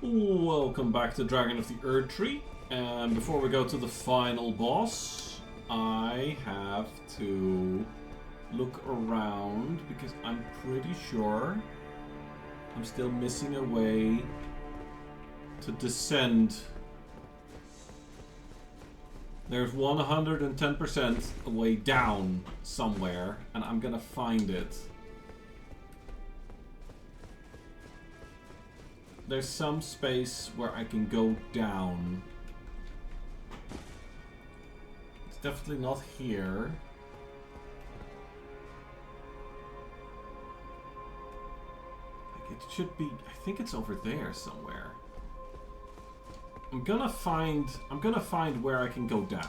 Welcome back to Dragon of the Erdtree. And before we go to the final boss, I have to look around because I'm pretty sure I'm still missing a way to descend. There's 110% a way down somewhere, and I'm gonna find it. There's some space where I can go down. It's definitely not here. Like it should be, I think it's over there somewhere. I'm gonna find where I can go down.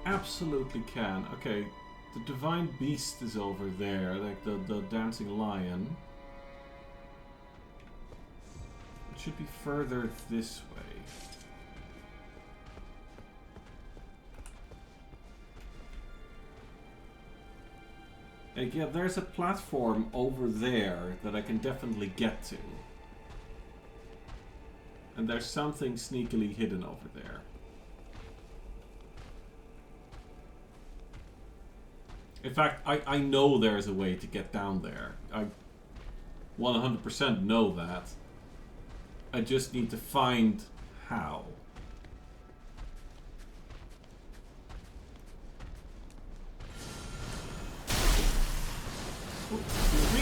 Absolutely can. Okay, the divine beast is over there, like the dancing lion. It should be further this way. Like, yeah, there's a platform over there that I can definitely get to. And there's something sneakily hidden over there. In fact, I know there's a way to get down there. I 100% know that. I just need to find how. Oh, excuse me.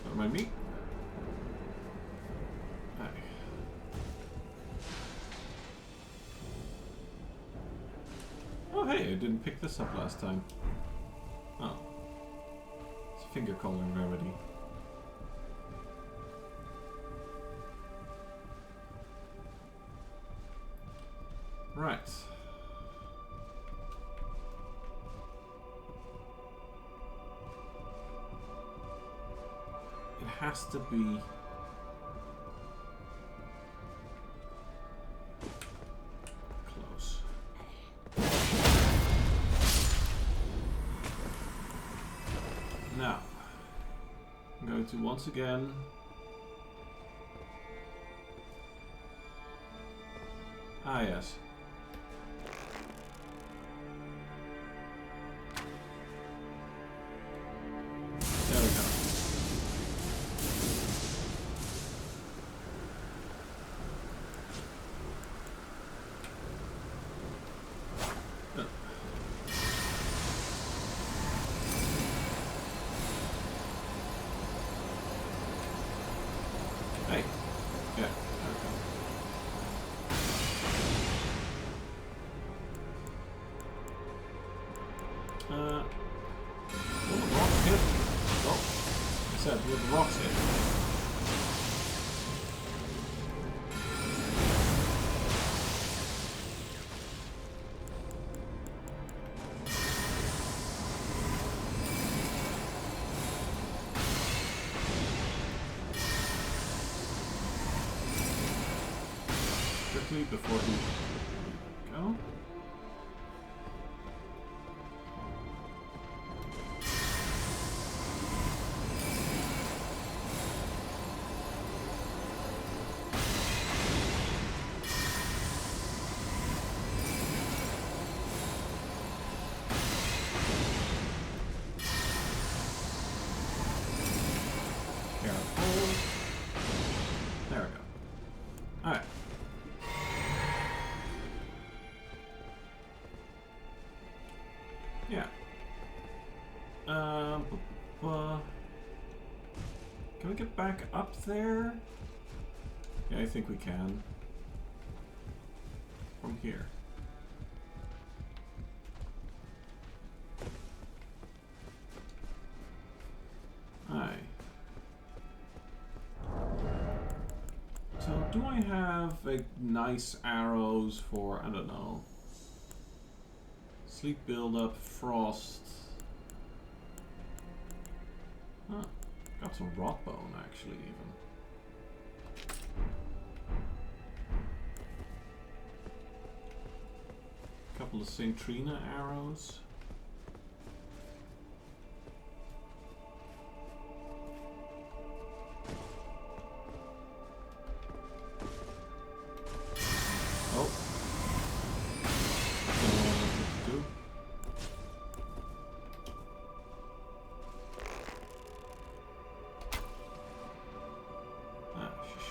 Don't mind me. Hey, I didn't pick this up last time. Oh. It's a finger calling remedy. Right. It has to be... Now, I'm going to once again yes. There we go. Hey. Yeah, there we go. Will the rocks hit? Oh, I said, will the rocks hit? Before he go. Careful. There we go. Alright. Yeah. Can we get back up there? Yeah, I think we can. From here. do I have nice arrows for, I don't know, sleep buildup, frost? Huh, got some rot bone actually even. Couple of St. Trina arrows. Oh.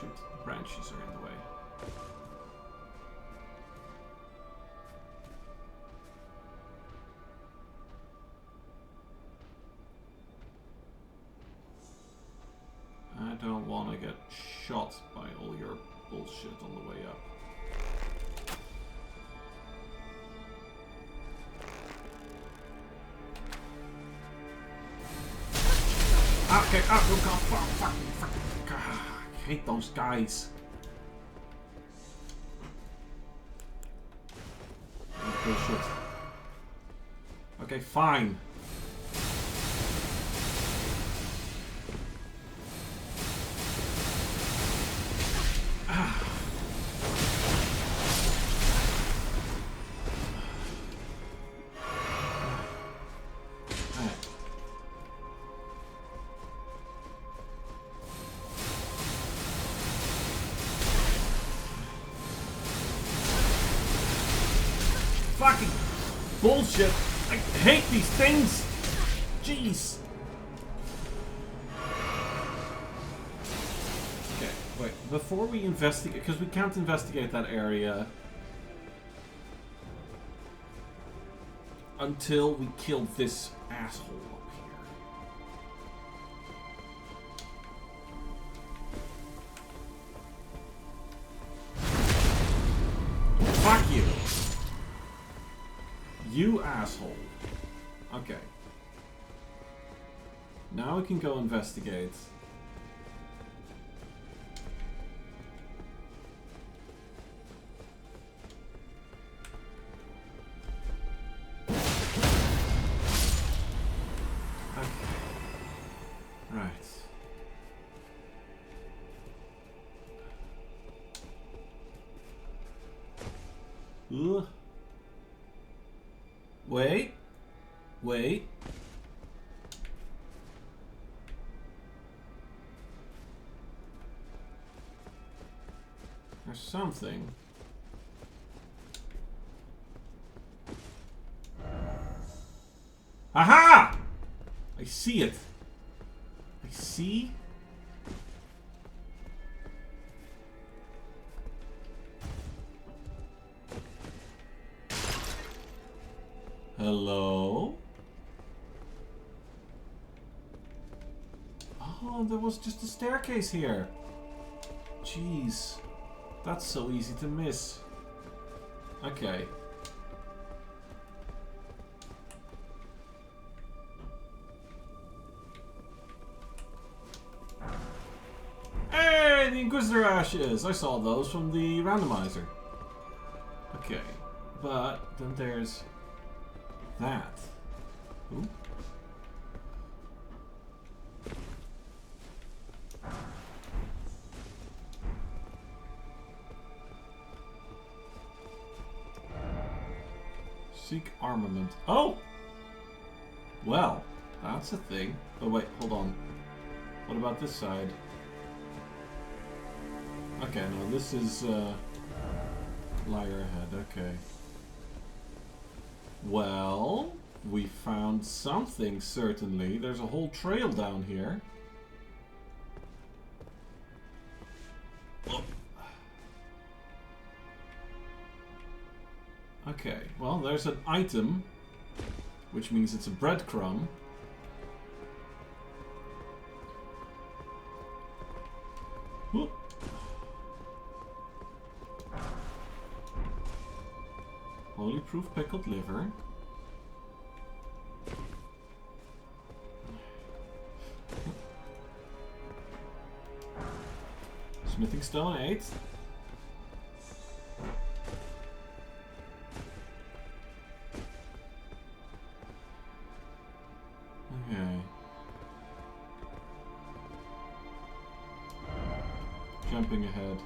Shoot, the branches are in the way. I don't want to get shot by all your bullshit on the way up. Okay, oh god, fuck. I hate those guys. Bullshit. Okay, fine. Fucking bullshit. I hate these things. Jeez. Okay, wait. Before we investigate, because we can't investigate that area until we kill this asshole up here. Fuck you. You asshole. Okay. Now we can go investigate. Okay. Right. Ugh. Wait. There's something. Aha! I see it. I see. Hello? Oh, there was just a staircase here. Jeez. That's so easy to miss. Okay. Hey, the Inquisitor ashes! I saw those from the randomizer. Okay. But then there's that. Ooh. Seek armament. Oh! Well, that's a thing. Oh wait, hold on. What about this side? Okay, no, this is liar ahead, okay. Well, we found something, certainly. There's a whole trail down here. Okay, well, there's an item, which means it's a breadcrumb. Whoop. Holy proof pickled liver. Smithing stone 8. Okay. Jumping ahead.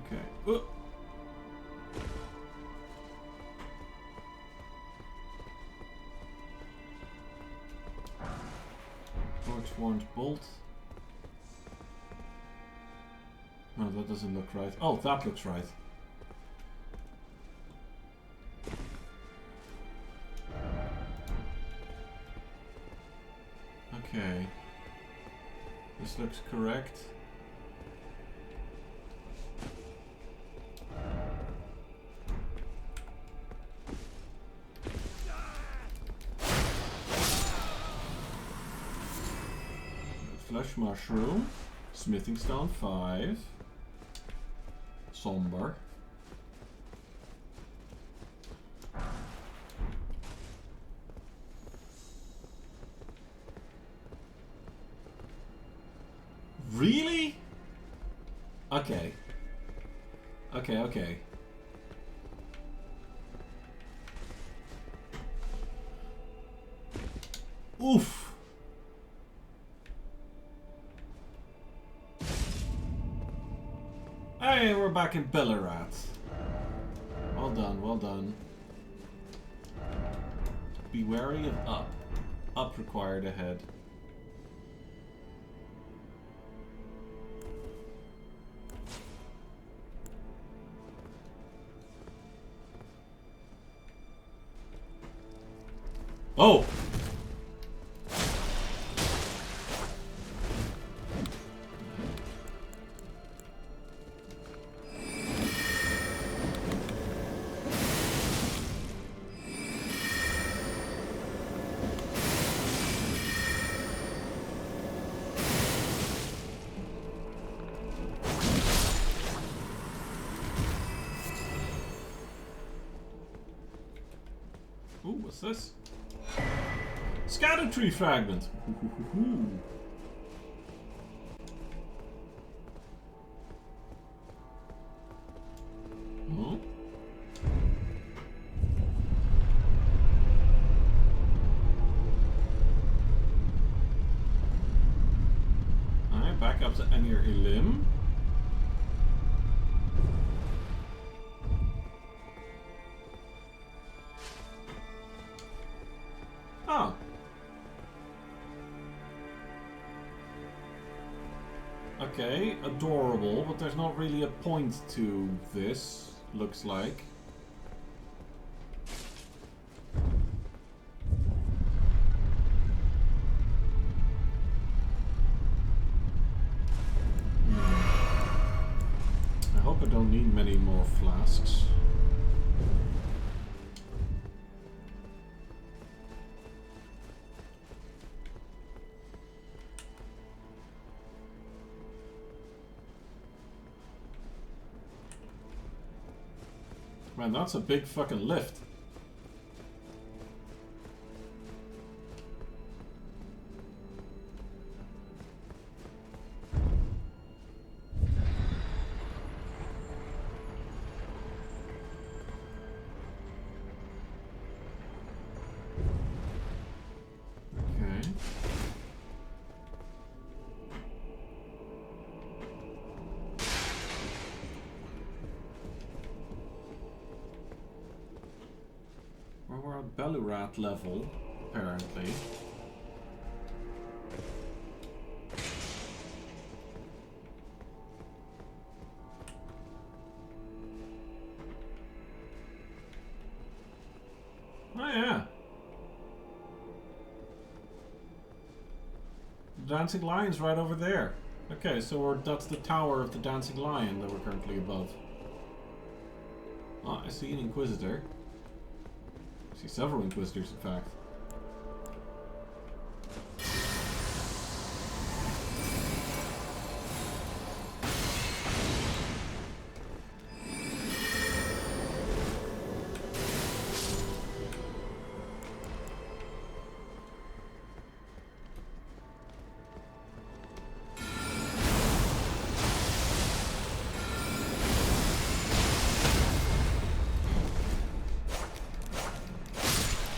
Okay. Torch-warned bolt. No, that doesn't look right. Oh, that looks right. Okay. This looks correct. Flesh mushroom. Smithing stone 5. Somber. Really? Okay. Okay. Oof. Hey, we're back in Ballarat. Well done, well done. Be wary of up. Up required ahead. Oh! Ooh, what's this? Erdtree fragment. Oh. Alright, back up to Anir Ilim. Oh. Okay, adorable, but there's not really a point to this, looks like. I hope I don't need many more flasks. Man, that's a big fucking lift. Okay. Well, we're at Ballarat level, apparently. Oh yeah. The Dancing Lion's right over there. Okay, so that's the tower of the Dancing Lion that we're currently above. Oh, I see an Inquisitor. I see several Inquisitors, in fact.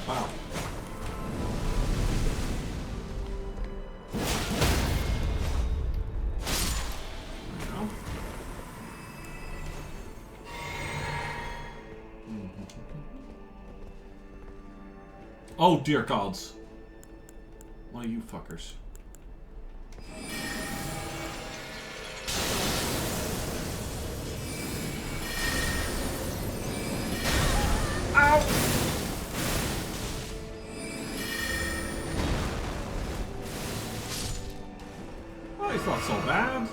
Wow. Oh, dear gods. One of you fuckers. Ow! Oh, he's not so bad.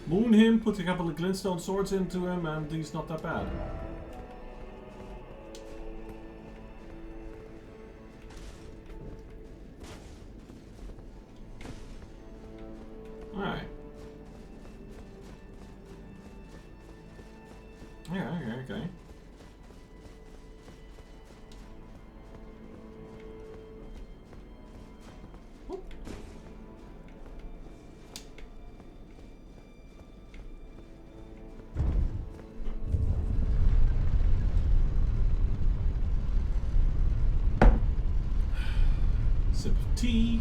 Moon him, put a couple of glintstone swords into him, and he's not that bad. Alright. Yeah, okay. Whoop. Sip of tea.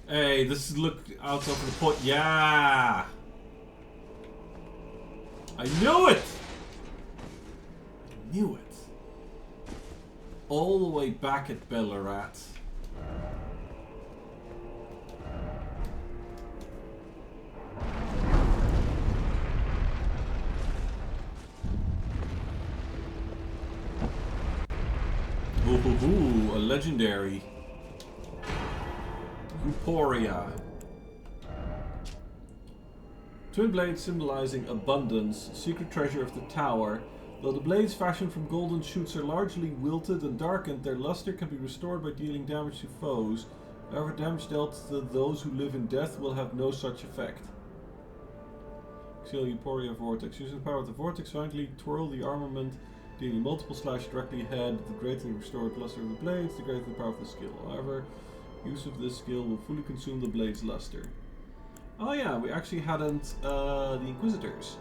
Hey, this is look out over the point. Yeah! I knew it! I knew it. All the way back at Ballarat. Ooh, a legendary. Euphoria. Twin blades symbolizing abundance, secret treasure of the tower. Though the blades fashioned from golden shoots are largely wilted and darkened, their luster can be restored by dealing damage to foes. However, damage dealt to those who live in death will have no such effect. Seal Euphoria Vortex. Using the power of the vortex, finally twirl the armament, dealing multiple slash directly ahead. The greater the restored luster of the blades, the greater the power of the skill. However, use of this skill will fully consume the blade's luster. Oh yeah, we actually hadn't the Inquisitors.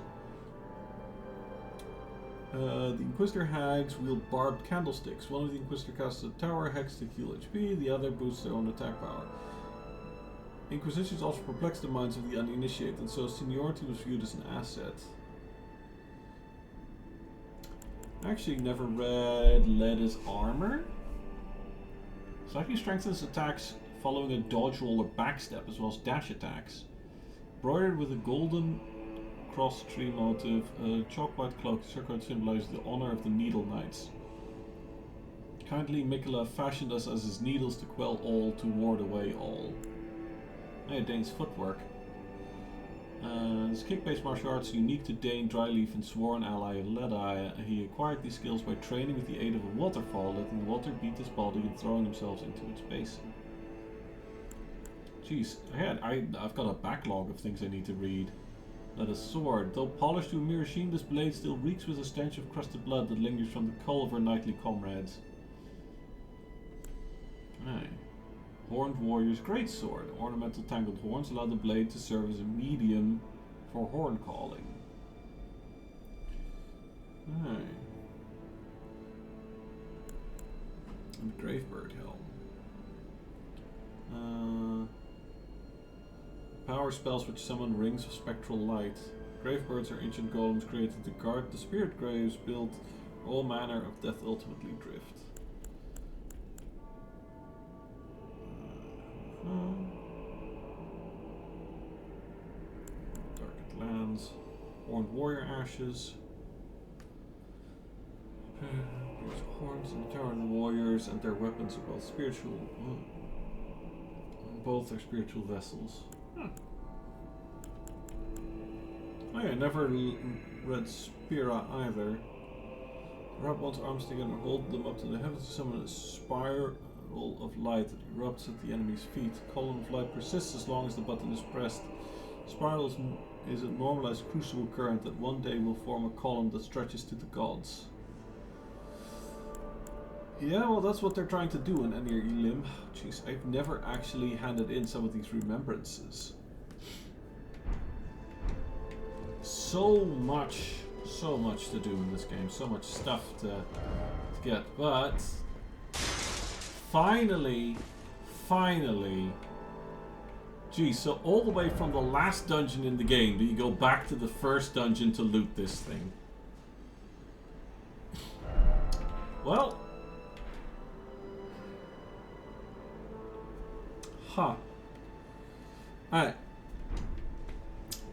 The Inquisitor hags wield barbed candlesticks. One of the Inquisitor casts a tower hex to heal HP, the other boosts their own attack power. Inquisitions also perplex the minds of the uninitiated, and so seniority was viewed as an asset. I actually never read Leda's armor. Slightly strengthens attacks following a dodge roll or backstep, as well as dash attacks. Embroidered with a golden cross tree motif, a chalk white cloak circlet symbolizes the honor of the Needle Knights. Kindly Mikola fashioned us as his needles to quell all, to ward away all. Hey, Dane's footwork. This kick-based martial arts unique to Dane, Dryleaf, and sworn ally Ledi. He acquired these skills by training with the aid of a waterfall, letting the water beat his body and throwing himself into its basin. Jeez, I've got a backlog of things I need to read. Let a sword. Though polished to a mere sheen, this blade still reeks with a stench of crusted blood that lingers from the cull of her knightly comrades. Aye. Horned Warrior's Greatsword. Ornamental tangled horns allow the blade to serve as a medium for horn calling. Aye. And Gravebird Helm. Power spells which summon rings of spectral light. Gravebirds are ancient golems created to guard the spirit graves built where all manner of death ultimately drift. Darkened Lands. Horned Warrior Ashes. There's horns in the Tower of the Warriors, and their weapons are both spiritual. Both are spiritual vessels. Huh. Oh yeah, never read Spira either. Wrap one's arms together and hold them up to the heavens to summon a spiral of light that erupts at the enemy's feet. The column of light persists as long as the button is pressed. Spiral is a normalized crucible current that one day will form a column that stretches to the gods. Yeah, well, that's what they're trying to do in Enir Elim. Jeez, I've never actually handed in some of these remembrances. So much to do in this game, so much stuff to get, but finally, jeez, Geez, so all the way from the last dungeon in the game, do you go back to the first dungeon to loot this thing? Well. Huh. Alright.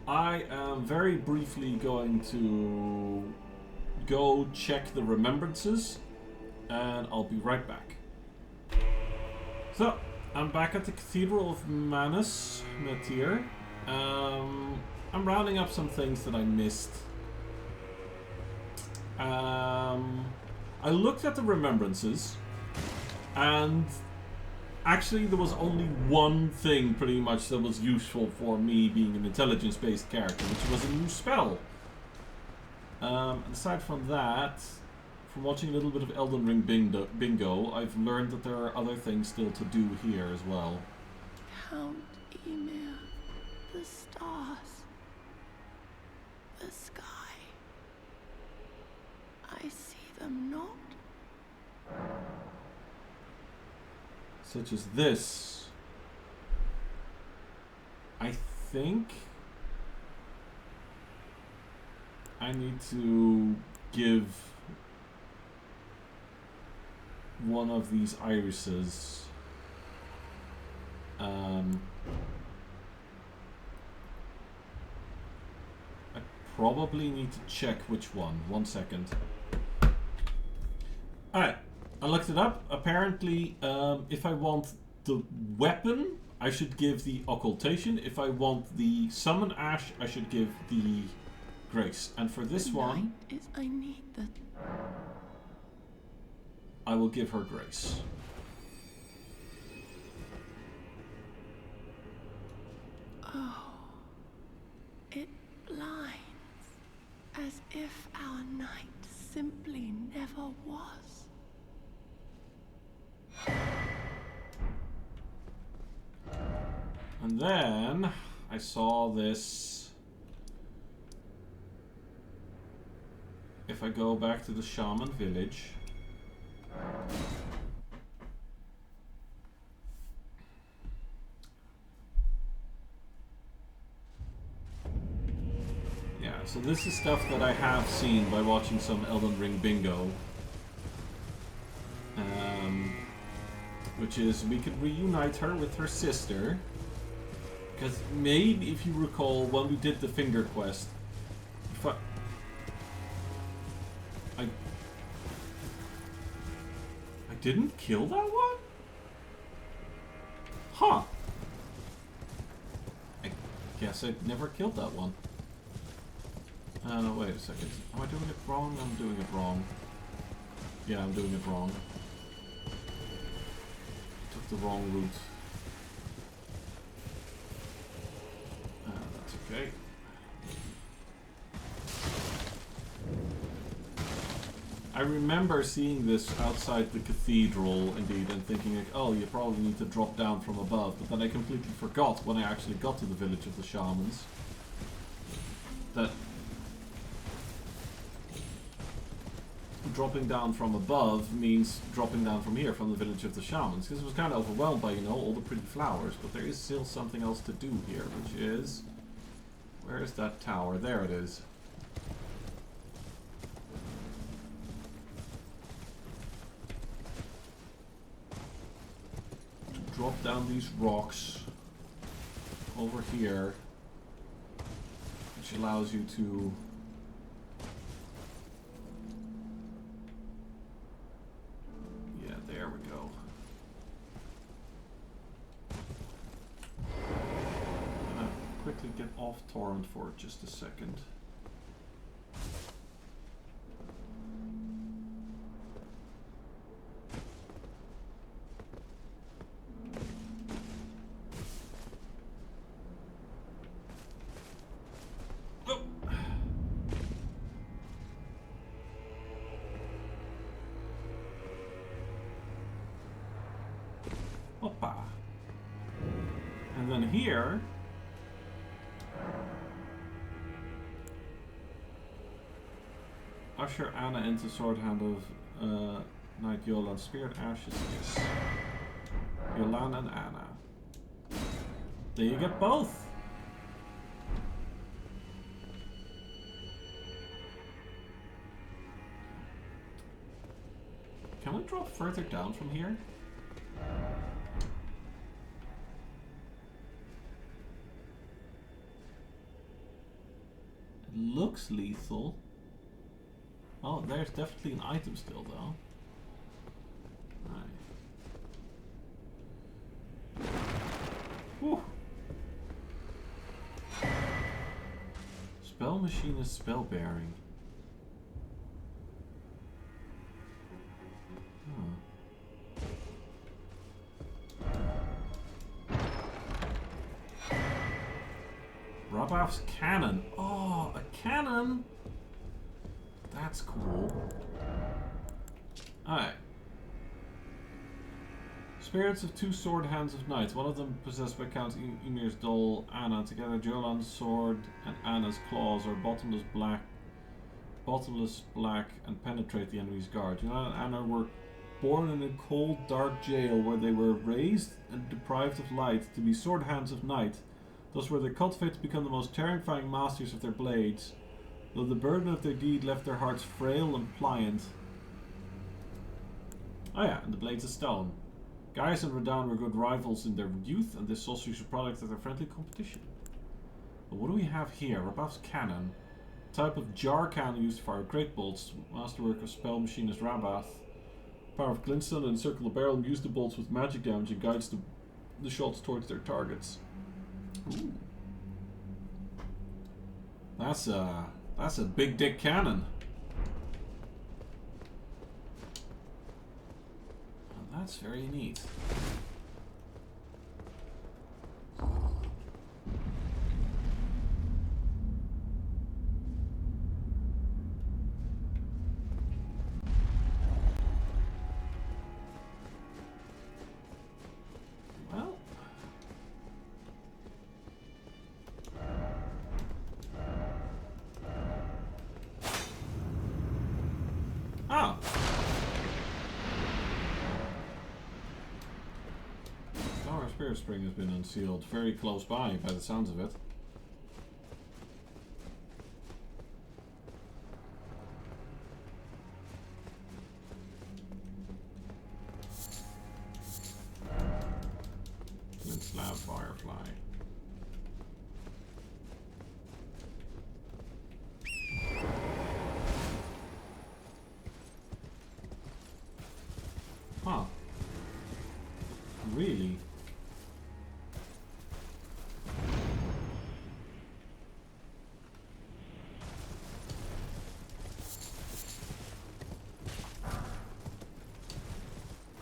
I am very briefly going to go check the remembrances, and I'll be right back. So, I'm back at the Cathedral of Manus, Metir. I'm rounding up some things that I missed. I looked at the remembrances, and actually there was only one thing pretty much that was useful for me being an intelligence-based character, which was a new spell. Aside from that, from watching a little bit of Elden Ring bingo, I've learned that there are other things still to do here as well. Count Emir, the stars, the sky. I see them not. Such as this. I think I need to give one of these irises I probably need to check which one. 1 second. Alright, I looked it up. Apparently, if I want the weapon, I should give the occultation. If I want the summon ash, I should give the grace. And for this one, I need the... I will give her grace. Oh, it blinds, as if our night simply never was. And then I saw this. If I go back to the shaman village, yeah, so this is stuff that I have seen by watching some Elden Ring bingo. Which is, we could reunite her with her sister. Because maybe, if you recall, when we did the finger quest, if I didn't kill that one? Huh. I guess I never killed that one. No, wait a second. Am I doing it wrong? I'm doing it wrong. Yeah, I'm doing it wrong. Took the wrong route. That's okay. I remember seeing this outside the cathedral, indeed, and thinking like, oh, you probably need to drop down from above, but then I completely forgot when I actually got to the village of the shamans that dropping down from above means dropping down from here, from the village of the shamans, because I was kind of overwhelmed by, you know, all the pretty flowers, but there is still something else to do here, which is... Where is that tower? There it is. To drop down these rocks over here, which allows you to... Yeah, there we go. Quickly get off torrent for just a second. Oh. Hoppa. And then here usher Anna into Sword Hand of Knight Yolan, Spirit Ashes, yes. Yolan and Anna. There you get both. Can we drop further down from here? It looks lethal. Oh, there's definitely an item still though. Right. Whew. Spell machine is spell bearing. Rabaf's cannon. Oh, a cannon? That's cool. Alright. Spirits of two sword hands of knights. One of them possessed by Count Ymir's doll, Anna. Together, Jolan's sword and Anna's claws are bottomless black, and penetrate the enemy's guard. Jolan and Anna were born in a cold, dark jail where they were raised and deprived of light to be sword hands of night. Thus were they cultivated to become the most terrifying masters of their blades, though the burden of their deed left their hearts frail and pliant. Oh yeah, and the blades of stone. Gaius and Radahn were good rivals in their youth, and this sorcery should product of their friendly competition. But what do we have here? Rabaf's cannon. A type of jar cannon used to fire great bolts. Masterwork of spell machinist Rabath. Power of glintstone and encircle the barrel and use the bolts with magic damage and guides the shots towards their targets. Ooh. That's a big dick cannon. Well, that's very neat. Spring has been unsealed very close by the sounds of it. Flint slab firefly. Huh. Really?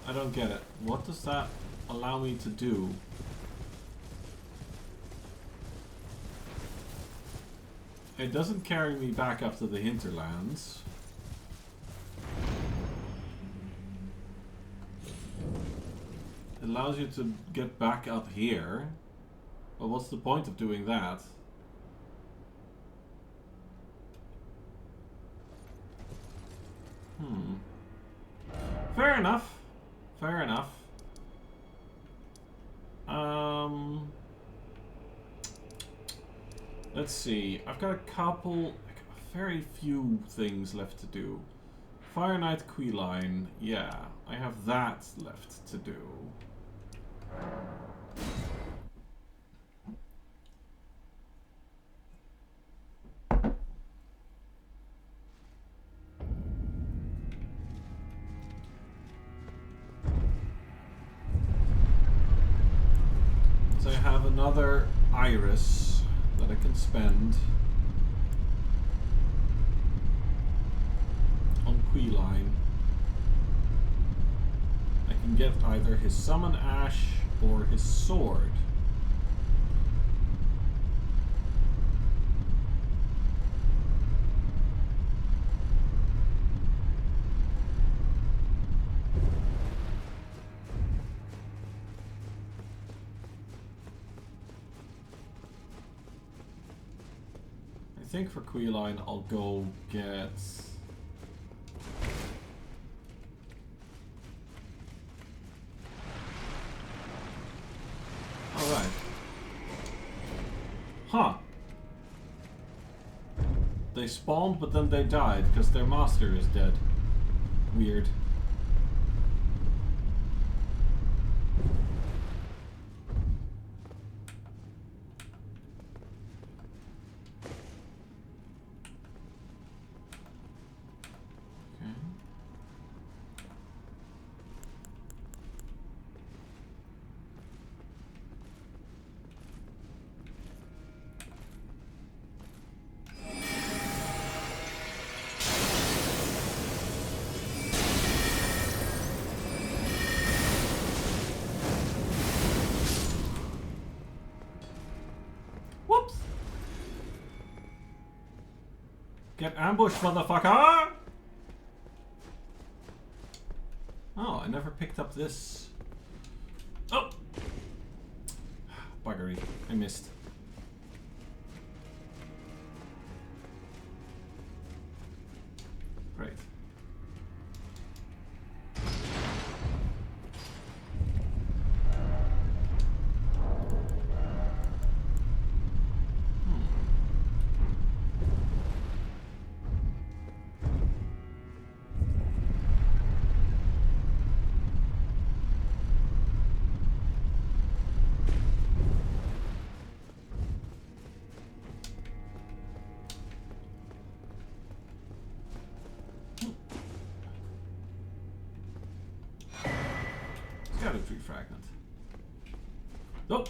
I don't get it. What does that allow me to do? It doesn't carry me back up to the hinterlands. It allows you to get back up here. But what's the point of doing that? Fair enough. Fair enough. Let's see. I've got very few things left to do. Fire Knight Queeline. Yeah, I have that left to do. I have another iris that I can spend on Queeline. I can get either his summon ash or his sword. I think for Queeline I'll go get... Alright. They spawned, but then they died because their master is dead. Weird. Get ambushed, motherfucker! Oh, I never picked up this. Oh! Buggery. I missed. Great. Erdtree fragment. Nope.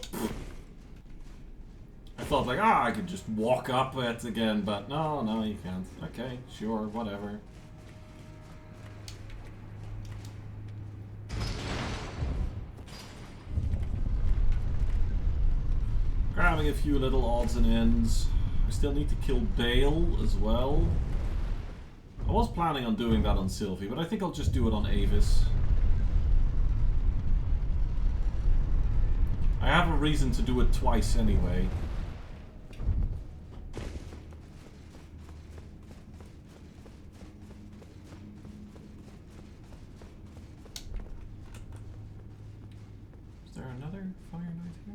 I thought like, I could just walk up it again, but no, you can't. Okay, sure, whatever. Grabbing a few little odds and ends. I still need to kill Bale as well. I was planning on doing that on Sylvie, but I think I'll just do it on Avis. I have a reason to do it twice anyway. Is there another Fire Knight here?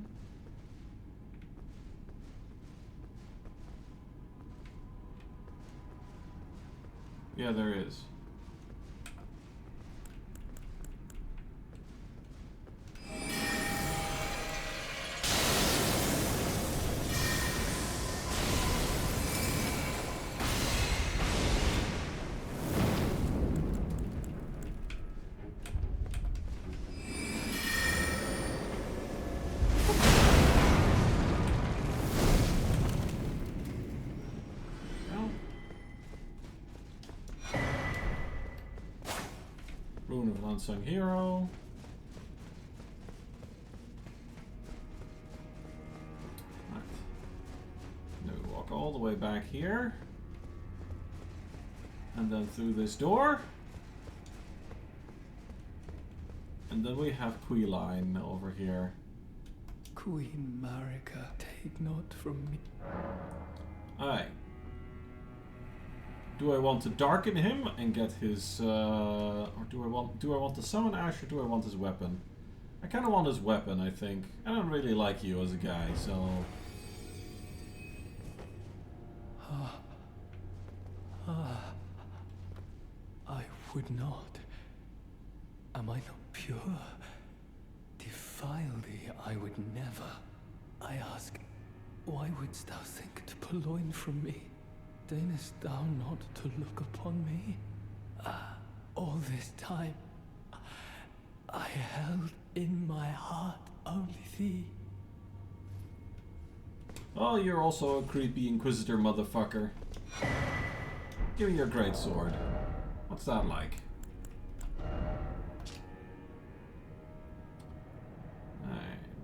Yeah, there is. Rune of an Unsung Hero. Right. Now we walk all the way back here. And then through this door. And then we have Queeline over here. Queen Marika, take not from me. Aye. Do I want to darken him and get his, or do I want to summon Ash, or do I want his weapon? I kind of want his weapon, I think. I don't really like you as a guy, so... I would not. Am I not pure? Defile thee, I would never. I ask, why wouldst thou think to purloin from me? Deignest thou not to look upon me? All this time, I held in my heart only thee. Oh, you're also a creepy Inquisitor motherfucker. Give me your great sword. What's that like?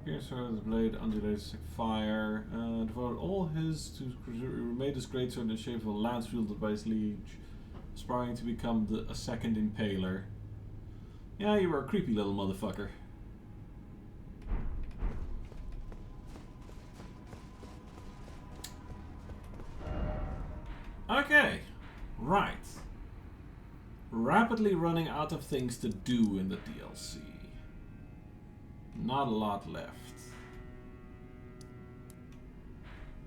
Pierce the blade undulates like fire. Devoted all his to made his greatsword in the shape of a lance wielded by his liege, aspiring to become a second impaler. Yeah, you were a creepy little motherfucker. Okay, right. Rapidly running out of things to do in the DLC. Not a lot left.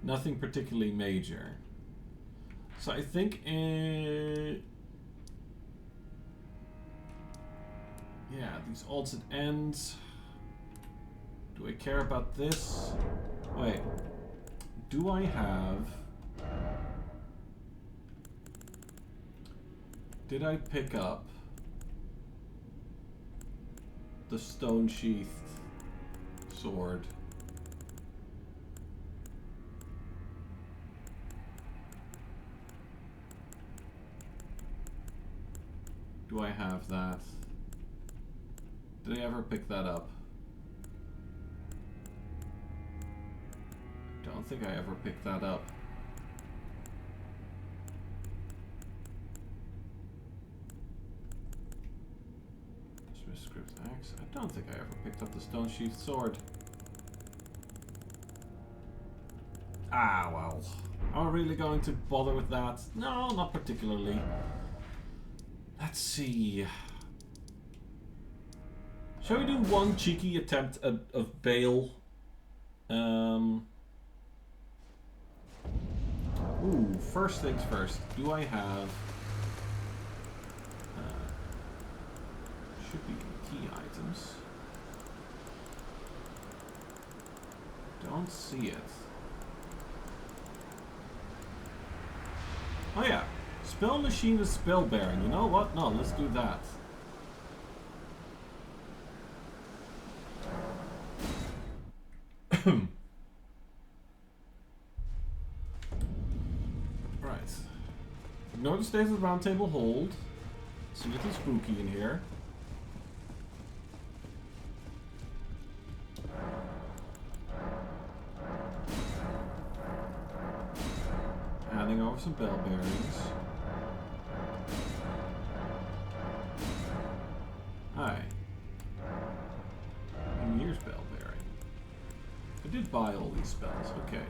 Nothing particularly major. So I think yeah, these odds and ends. Do I care about this? Wait. Do I have... Did I pick up the stone-sheathed sword? Do I have that? Did I ever pick that up? Don't think I ever picked that up. Script axe. I don't think I ever picked up the stone-sheathed sword. Ah, well. Are we really going to bother with that? No, not particularly. Let's see. Shall we do one cheeky attempt of Bale? Ooh, first things first. Do I have... should be key items. Don't see it. Oh yeah. Spell machine is spell bearing. You know what? No, let's do that. Right. Ignore the stays of the round table hold. It's a little spooky in here. Handing over some bell bearings. Hi. And here's bell bearing. I did buy all these spells, okay.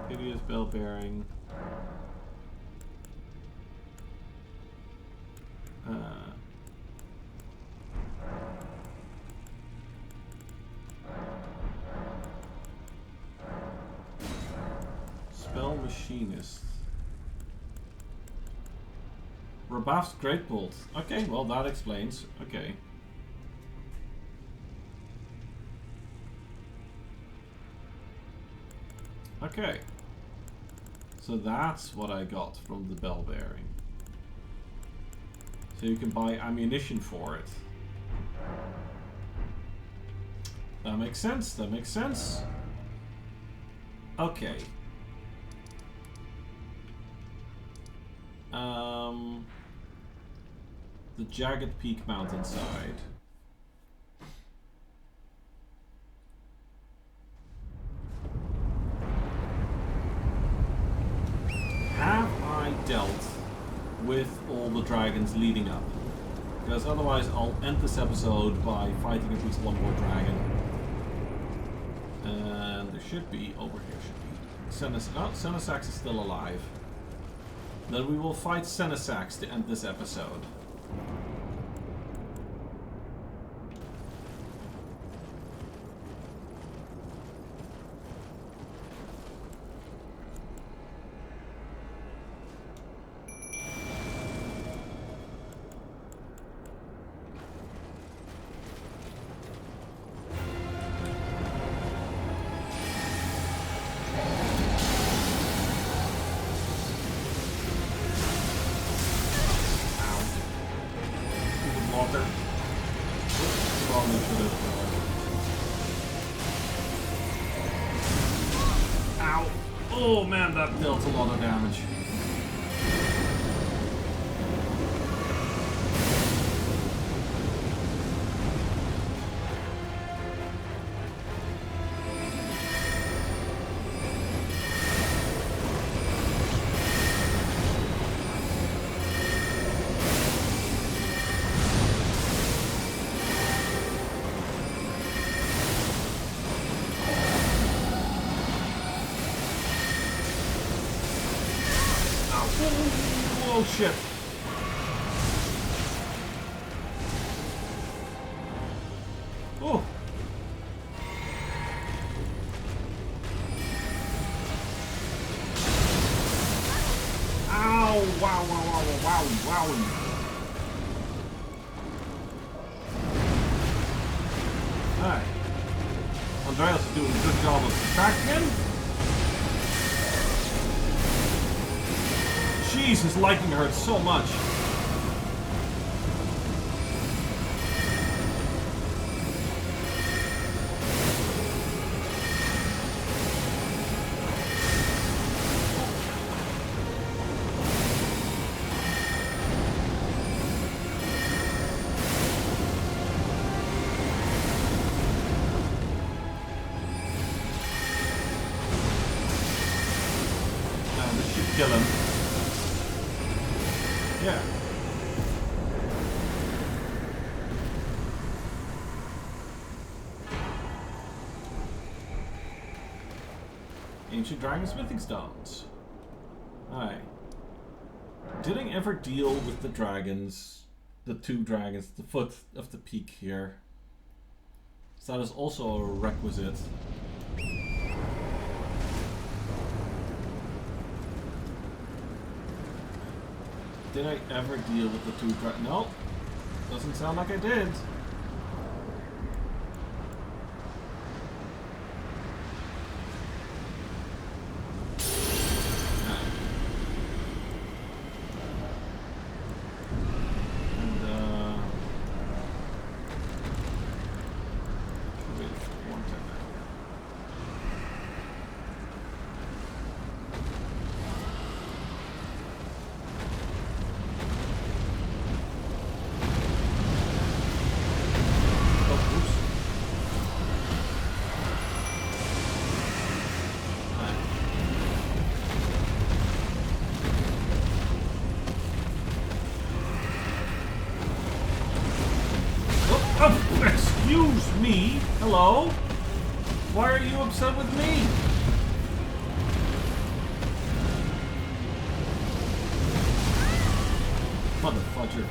Hideous bell bearing. Spell machinist. Rebuffed Great Bolt. Okay, well that explains. Okay. Okay. So that's what I got from the bell bearing. So you can buy ammunition for it. That makes sense, that makes sense. Okay. The Jagged Peak mountainside. Have I dealt with all the dragons leading up? Because otherwise I'll end this episode by fighting at least one more dragon. And there should be, over here should be. Senesax is still alive. Then we will fight Senesax to end this episode. Oh man, that dealt a lot of damage. Oh shit. Oh. wow, wow, wow, wow, wow, wow. Alright. Andreas is doing a good job of distracting him. Jeez, his lightning hurts so much. This should kill him. Yeah. Ancient Dragon Smithing Stones. Alright. Did I ever deal with the dragons? The two dragons, the foot of the peak here. So that is also a requisite. Did I ever deal with the two dragons? No. Doesn't sound like I did. Excuse me? Hello? Why are you upset with me? Motherfudger.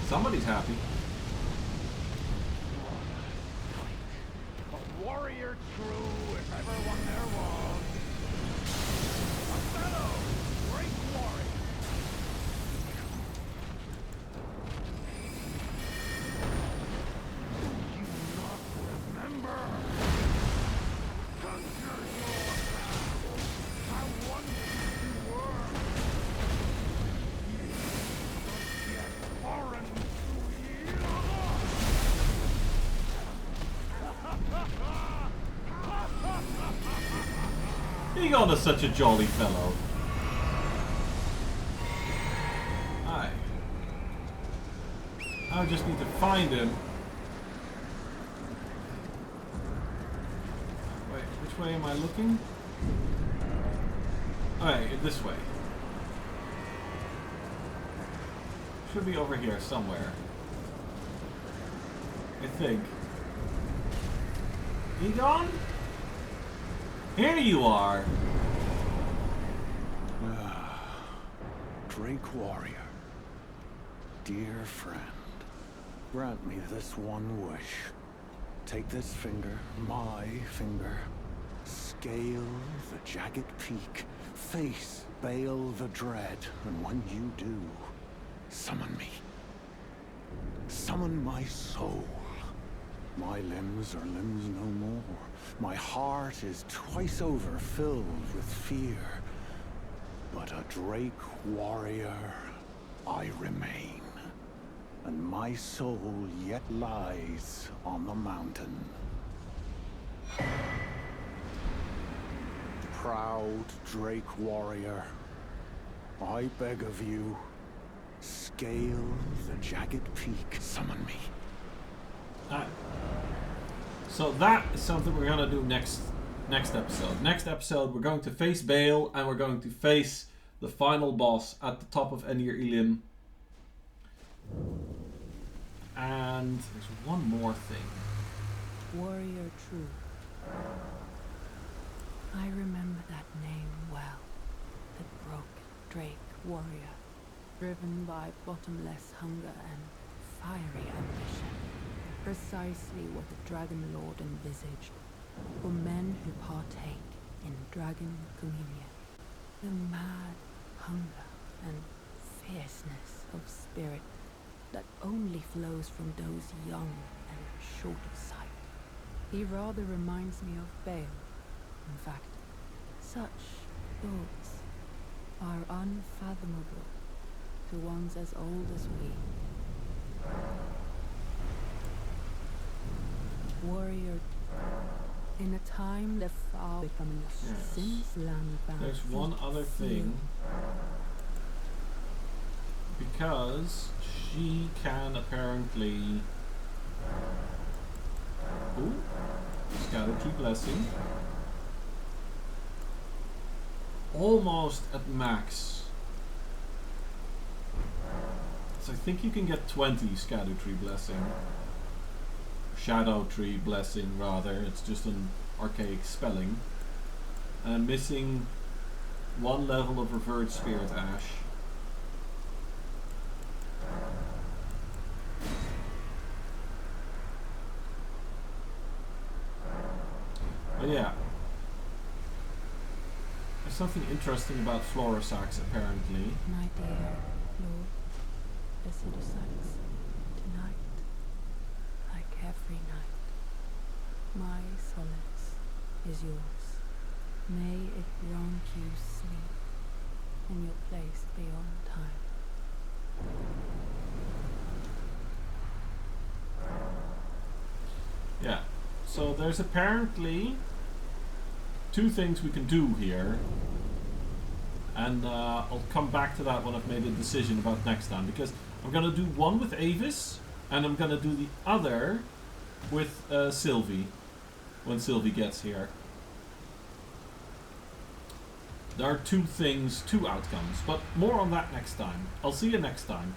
Somebody's happy. A warrior true, if ever one there was. A fellow great warrior. Do you not remember? Conjure your past. How wonderful you were. But yet foreign to Egon is such a jolly fellow. Aye. I just need to find him. Wait, which way am I looking? Alright, this way. Should be over here somewhere. I think. Egon? Here you are! Drink warrior. Dear friend. Grant me this one wish. Take this finger, my finger. Scale the jagged peak. Face Baal the Dread. And when you do, summon me. Summon my soul. My limbs are limbs no more. My heart is twice over filled with fear. But a Drake warrior I remain. And my soul yet lies on the mountain. Proud Drake warrior, I beg of you, scale the jagged peak. Summon me. So that is something we're gonna do next episode. Next episode, we're going to face Baal and we're going to face the final boss at the top of Enir Ilim. And there's one more thing. Warrior True. I remember that name well. The broken Drake warrior, driven by bottomless hunger and fiery ambition. Precisely what the Dragon Lord envisaged for men who partake in Dragon Communion. The mad hunger and fierceness of spirit that only flows from those young and short of sight. He rather reminds me of Baal. In fact, such thoughts are unfathomable to ones as old as we. Warrior, in a time left far becoming Yes. sin's land bound. There's one other thing. Because she can apparently... Ooh, Erdtree blessing. Almost at max. So I think you can get 20 Erdtree blessing. Shadow Tree blessing rather. It's just an archaic spelling. And I'm missing one level of Revered Spirit Ash. But yeah. There's something interesting about Florisax apparently. My dear Lord, Florisax, tonight, like every night, my solace is yours. May it grant you sleep in your place beyond time. Yeah. So there's apparently two things we can do here. And I'll come back to that when I've made a decision about next time. Because I'm going to do one with Avis. And I'm going to do the other with Sylvie. When Sylvie gets here. There are two things, two outcomes. But more on that next time. I'll see you next time.